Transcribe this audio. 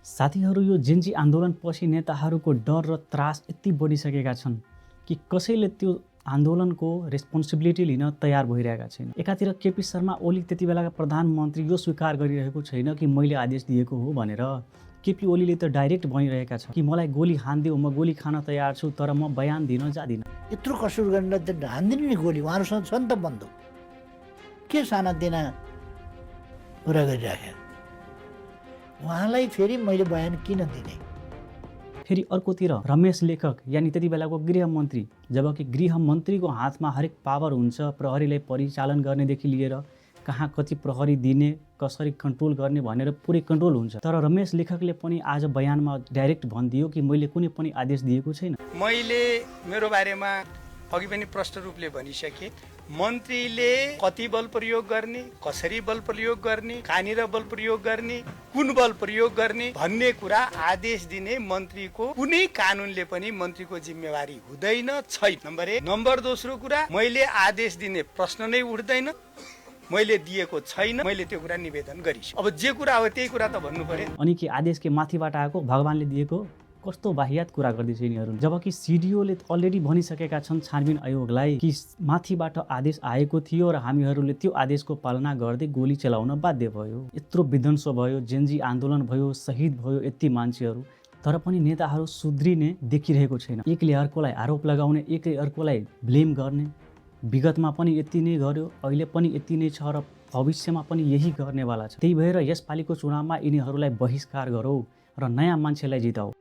साथीहरू, यो जेन्जी आन्दोलनपछि नेताहरूको डर र त्रास यति बढिसकेका छन् कि कसैले त्यो आन्दोलनको रेस्पोन्सिबिलिटी लिन तयार भइरहेका छैन। एकातिर केपी शर्मा ओली त्यति बेलाका प्रधानमन्त्री यो स्वीकार गरिरहेको छैन कि मैले आदेश दिएको हो भनेर। केपी ओलीले त डाइरेक्ट भनिरहेका छ कि मलाई गोली हान्दियो, म गोली खान तयार छु, तर म बयान दिन जादिनँ। यत्रो कसुर गरेर त हान्दिनु नि गोली, उहाँहरूसँग छ नि त बन्दुक। के साना देना कुरा गरिराखे उहाँलाई फेरि मैले बयान किन दिने। फेरि अर्कोतिर रमेश लेखक यानि त्यति बेलाको गृहमन्त्री, जबकि गृहमन्त्रीको हातमा हरेक पावर हुन्छ, प्रहरीलाई परिचालन गर्नेदेखि लिएर कहाँ कति प्रहरी दिने, कसरी कन्ट्रोल गर्ने भनेर पुरै कन्ट्रोल हुन्छ। तर रमेश लेखकले पनि आज बयानमा डाइरेक्ट भनिदियो कि मैले कुनै पनि आदेश दिएको छैन। मैले मेरो बारेमा अघि पनि प्रष्ट रूपले भनिसके, मन्त्रीले कति बल प्रयोग गर्ने, कसरी बल प्रयोग गर्ने, कहाँनिर बल प्रयोग गर्ने, कुन बल प्रयोग गर्ने भन्ने कुरा आदेश दिने मन्त्रीको कुनै कानुनले पनि मन्त्रीको जिम्मेवारी हुँदैन, छैन। नम्बर 1। नम्बर दोस्रो कुरा, मैले आदेश दिने प्रश्न नै उठ्दैन, मैले दिएको छैन, मैले त्यो कुरा निवेदन गरिसकेँ। अब जे कुरा हो त्यही कुरा त भन्नु पर्यो। अनि के आदेश के माथिबाट आएको, भगवानले दिएको? कस्तो वाहियात कुरा गर्दैछ यिनीहरू। जबकि सिडिओले अलरेडी भनिसकेका छन् छानबिन आयोगलाई कि माथिबाट आदेश आएको थियो र हामीहरूले त्यो आदेशको पालना गर्दै गोली चलाउन बाध्य भयो। यत्रो विध्वंस भयो, जेन्जी आन्दोलन भयो, शहीद भयो यति मान्छेहरू, तर पनि नेताहरू सुध्रिने देखिरहेको छैन। एकले अर्कोलाई आरोप लगाउने, एकले अर्कोलाई ब्लेम गर्ने। विगतमा पनि यति नै गर्यो, अहिले पनि यति नै छ र भविष्यमा पनि यही गर्नेवाला छ। त्यही भएर यसपालिको चुनावमा यिनीहरूलाई बहिष्कार गरौँ र नयाँ मान्छेलाई जिताऊ।